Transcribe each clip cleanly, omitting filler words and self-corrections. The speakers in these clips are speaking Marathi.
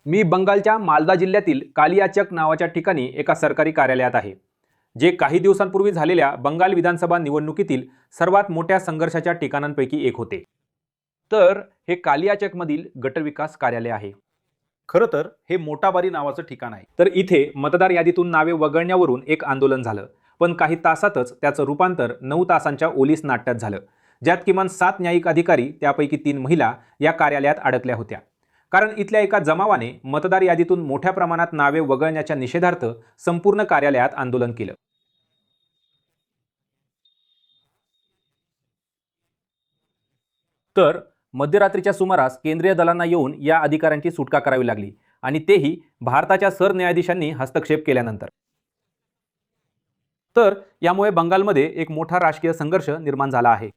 मी बंगालच्या मालदा जिल्ह्यातील कालियाचक नावाच्या ठिकाणी एका सरकारी कार्यालयात आहे, जे काही दिवसांपूर्वी झालेल्या बंगाल विधानसभा निवडणुकीतील सर्वात मोठ्या संघर्षाच्या ठिकाणांपैकी एक होते. तर हे कालियाचकमधील गटविकास कार्यालय आहे. खरं तर हे मोटाबारी नावाचं ठिकाण आहे. तर इथे मतदार यादीतून नावे वगळण्यावरून एक आंदोलन झालं, पण काही तासातच त्याचं रूपांतर 9 तासांच्या ओलीस नाट्यात झालं, ज्यात किमान 7 न्यायिक अधिकारी, त्यापैकी 3 महिला या कार्यालयात अडकल्या होत्या. कारण इथल्या एका जमावाने मतदार यादीतून मोठ्या प्रमाणात नावे वगळण्याच्या निषेधार्थ संपूर्ण कार्यालयात आंदोलन केलं. तर मध्यरात्रीच्या सुमारास केंद्रीय दलांना येऊन या अधिकाऱ्यांची सुटका करावी लागली, आणि तेही भारताच्या सरन्यायाधीशांनी हस्तक्षेप केल्यानंतर. तर यामुळे बंगालमध्ये एक मोठा राजकीय संघर्ष निर्माण झाला आहे,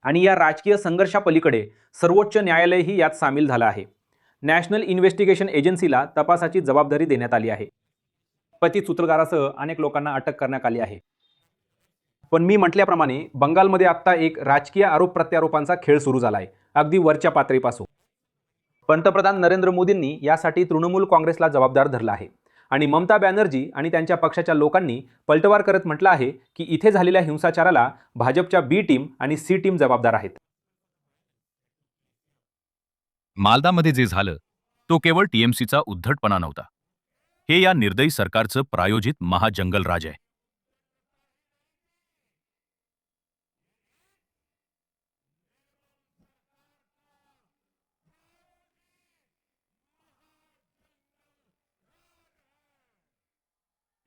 आणि या राजकीय संघर्षापलीकडे सर्वोच्च न्यायालयही यात सामील झालं आहे. नॅशनल इन्व्हेस्टिगेशन एजन्सीला तपासाची जबाबदारी देण्यात आली आहे. पती सूत्रधारासह अनेक लोकांना अटक करण्यात आली आहे. पण मी म्हटल्याप्रमाणे बंगालमध्ये आता एक राजकीय आरोप प्रत्यारोपांचा खेळ सुरू झाला आहे, अगदी वरच्या पातळीपासून. पंतप्रधान नरेंद्र मोदींनी यासाठी तृणमूल काँग्रेसला जबाबदार धरलं आहे, आणि ममता बॅनर्जी आणि त्यांच्या पक्षाच्या लोकांनी पलटवार करत म्हटलं आहे की इथे झालेल्या हिंसाचाराला भाजपच्या बी टीम आणि सी टीम जबाबदार आहेत. मालदामध्ये जे झालं तो केवळ टीएमसीचा उद्धटपणा नव्हता. हे या निर्दयी सरकारचं प्रायोजित महाजंगलराज आहे.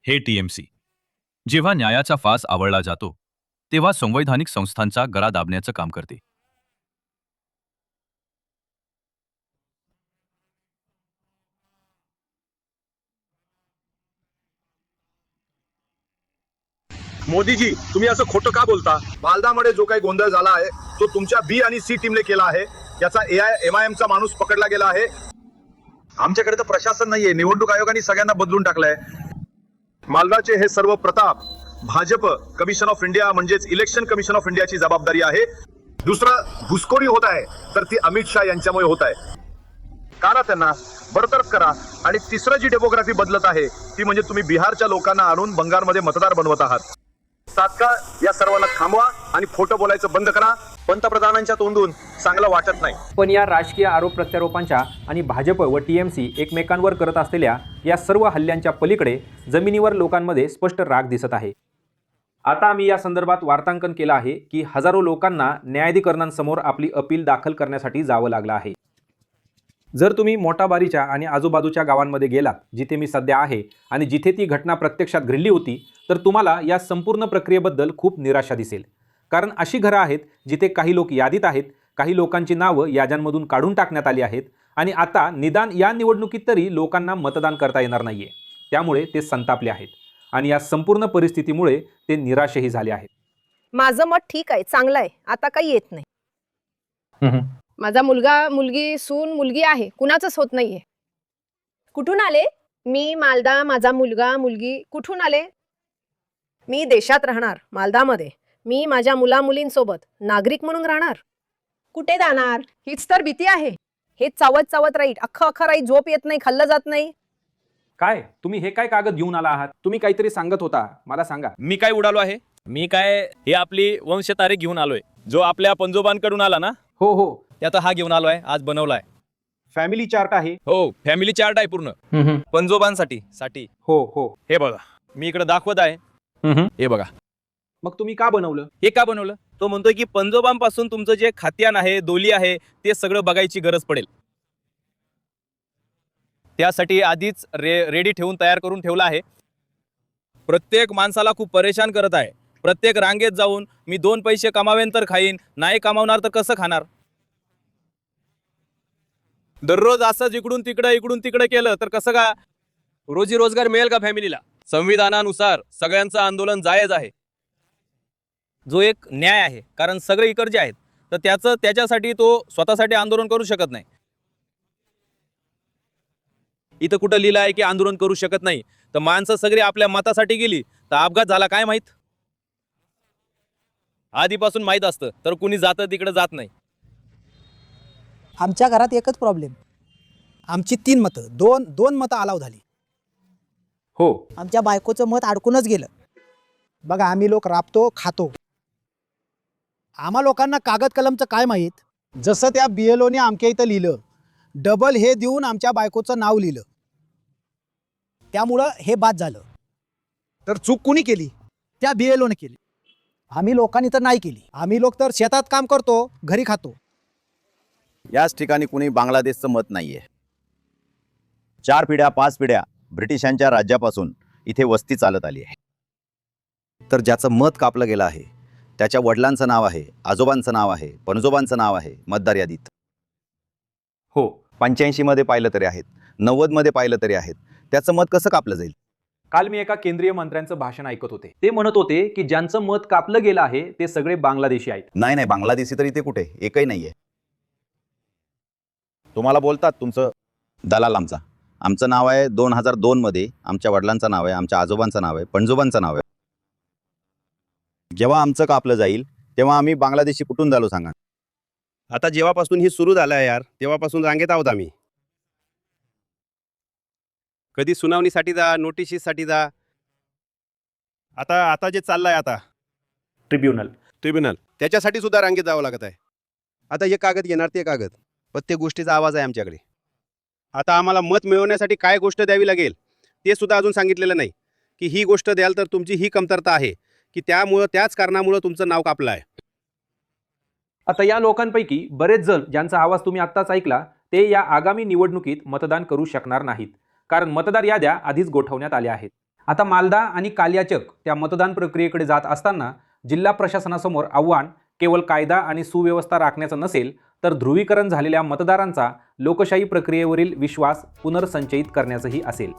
हे टीएमसी जेव्हा न्यायाचा फास आवळला जातो तेव्हा संवैधानिक संस्थांचा गळा दाबण्याचं काम करते. मोदीजी, तुम्ही असं खोटं का बोलता? मालदामध्ये जो काही गोंधळ झाला आहे तो तुमच्या बी आणि सी टीमने केला आहे. याचा MIM चा माणूस पकडला गेला आहे. आमच्याकडे तर प्रशासन नाहीये. निवडणूक आयोगाने सगळ्यांना बदलून टाकलंय. मालदाचे हे सर्व Pratap Bhajap commission of India म्हणजेच इलेक्शन कमिशन ऑफ इंडियाची जबाबदारी आहे. दुसरं घुसखोरी होत आहे तर ती अमित शाह यांच्यामुळे होत आहे. करा त्यांना बरतरफ करा. आणि तिसरं जी डेमोग्राफी बदलत आहे ती म्हणजे तुम्ही बिहारच्या लोकांना आणून बंगालमध्ये मतदार बनवत आहात. तात्काळ या सर्वांना थांबवा आणि खोटं बोलायचं बंद करा. पंतप्रधानांच्या तोंडून चांगलं वाटत नाही. पण या राजकीय आरोप प्रत्यारोपांच्या आणि भाजप व टीएमसी एकमेकांवर करत असलेल्या या सर्व हल्ल्यांच्या पलीकडे जमिनीवर लोकांमध्ये स्पष्ट राग दिसत आहे. आता आम्ही या संदर्भात वार्तांकन केलं आहे की हजारो लोकांना न्यायाधिकरणांसमोर आपली अपील दाखल करण्यासाठी जावं लागलं आहे. जर तुम्ही मोटाबारीच्या आणि आजूबाजूच्या गावांमध्ये गेलात, जिथे मी सध्या आहे आणि जिथे ती घटना प्रत्यक्षात घडली होती, तर तुम्हाला या संपूर्ण प्रक्रियेबद्दल खूप निराशा दिसेल. कारण अशी घरं आहेत जिथे काही लोक यादीत आहेत, काही लोकांची नावं याद्यांमधून काढून टाकण्यात आली आहेत, आणि आता निदान या निवडणुकीत तरी लोकांना मतदान करता येणार नाहीये. त्यामुळे ते संतापले आहेत, आणि या संपूर्ण परिस्थितीमुळे ते निराशही झाले आहेत. माझं मत ठीक आहे, चांगलं आहे. आता काही येत नाही. माझा मुलगा मुलगी सून मुलगी आहे, कुणाचंच होत नाहीये. कुठून आले? मी मालदा. माझा मुलगा मुलगी कुठून आले? मी देशात राहणार, मालदामध्ये. मी माझ्या मुला मुलींसोबत नागरिक म्हणून राहणार. कुठे जाणार? हीच तर भीती आहे. हे चावत चावत राहील, अख्खं राहील, झोप येत नाही, खाल्लं जात नाही. काय तुम्ही हे काय कागद घेऊन आला आहात? तुम्ही काहीतरी सांगत होता, मला सांगा. मी काय उडालो आहे? मी काय हे आपली वंशतारीख घेऊन आलोय, जो आपल्या पंजोबांकडून आला ना. हो हो, त्याचा हा घेऊन आलोय, आज बनवलाय. फॅमिली चार्ट आहे. हो, फॅमिली चार्ट आहे पूर्ण पंजोबांसाठी. हो हो, हे बघा, मी इकडे दाखवत आहे. हे बघा. मग तुम्ही का बनवलं? हे का बनवलं? तो म्हणतोय की पंजोबांपासून तुमचं जे खात्यान आहे, दोली आहे, ते सगळं बघायची गरज पडेल. त्यासाठी आधीच रेडी ठेवून तयार करून ठेवला आहे. प्रत्येक माणसाला खूप परेशान करत आहे. प्रत्येक रांगेत जाऊन मी 2 पैसे कमावेन तर खाईन, नाही कमावणार तर कसं खाणार? दररोज असंच इकडून तिकडे केलं तर कसं का रोजी रोजगार मिळेल का फॅमिलीला? संविधानानुसार सगळ्यांचं आंदोलन जायज आहे, जो एक न्याय आहे. कारण सगळे इकडचे आहेत, तर त्याच्यासाठी तो स्वतःसाठी आंदोलन करू शकत नाही. इथं कुठं लिहिलं आहे की आंदोलन करू शकत नाही? तर माणसं सगळी आपल्या मतासाठी गेली तर अपघात झाला काय माहित? आधीपासून माहित असतं तर कुणी जातं तिकडे जात नाही. आमच्या घरात एकच प्रॉब्लेम, आमची 3 मतं, दोन मतं अलाव झाली. हो. आमच्या बायकोचं मत अडकूनच गेलं. बघा, आम्ही लोक राबतो, खातो. आम्हा लोकांना कागद कलमचं काय माहीत. जसं त्या BLOने आमच्या इथं लिहिलं, डबल हे देऊन आमच्या बायकोचं नाव लिहिलं, त्यामुळं हे बाद झालं. तर चूक कुणी केली? त्या BLOने केली. आम्ही लोकांनी तर नाही केली. आम्ही लोक तर शेतात काम करतो, घरी खातो. याच ठिकाणी कुणी बांगलादेशचं मत नाहीये. 4 पिढ्या 5 पिढ्या ब्रिटिशांच्या राज्यापासून इथे वस्ती चालत आली आहे. तर ज्याचं मत कापलं गेलं आहे, त्याच्या वडिलांचं नाव आहे, आजोबांचं नाव आहे, पणजोबांचं नाव आहे मतदार यादीत. हो. 85 मध्ये पाहिलं तरी आहेत, 90 मध्ये पाहिलं तरी आहेत. त्याचं मत कसं कापलं जाईल? काल मी एका केंद्रीय मंत्र्यांचं भाषण ऐकत होते. ते म्हणत होते की ज्यांचं मत कापलं गेलं आहे ते सगळे बांगलादेशी आहेत. नाही, बांगलादेशी तर इथे कुठे एकही नाहीये. तुम्हाला बोलतात तुमचं दलाल आमचं नाव आहे 2002 मध्ये, आमच्या वडिलांचं नाव आहे, आमच्या आजोबांचं नाव आहे, पणजोबांचं नाव आहे. जेव्हा आमचं कापलं जाईल तेव्हा आम्ही बांगलादेशी कुठून झालो सांगा? आता जेव्हापासून ही सुरू झालं आहे यार, तेव्हापासून रांगेत आहोत आम्ही. कधी सुनावणीसाठी जा, नोटिशीसाठी जा. आता जे चाललंय आता ट्रिब्युनल त्याच्यासाठी सुद्धा रांगेत जावं लागत आहे. आता हे कागद घेणार ते कागद, प्रत्येक गोष्टीचा आवाज आहे आमच्याकडे. आता आम्हाला मत मिळवण्यासाठी काय गोष्ट द्यावी लागेल ते सुद्धा अजून सांगितलेलं नाही, की ही गोष्ट द्याल तर तुमची ही कमतरता आहे, की त्याच कारणामुळे तुमचं नाव कापलं आहे. आता या लोकांपैकी बरेच जण ज्यांचा आवाज तुम्ही आत्ताच ऐकला ते या आगामी निवडणुकीत मतदान करू शकणार नाहीत, कारण मतदार याद्या आधीच गोठवण्यात आल्या आहेत. आता मालदा आणि कालियाचक त्या मतदान प्रक्रियेकडे जात असताना जिल्हा प्रशासनासमोर आव्हान केवळ कायदा आणि सुव्यवस्था राखण्याचं नसेल, तर ध्रुवीकरण झालेल्या मतदारांचा लोकशाही प्रक्रियेवरील विश्वास पुनर्संचयित करण्याचंही असेल.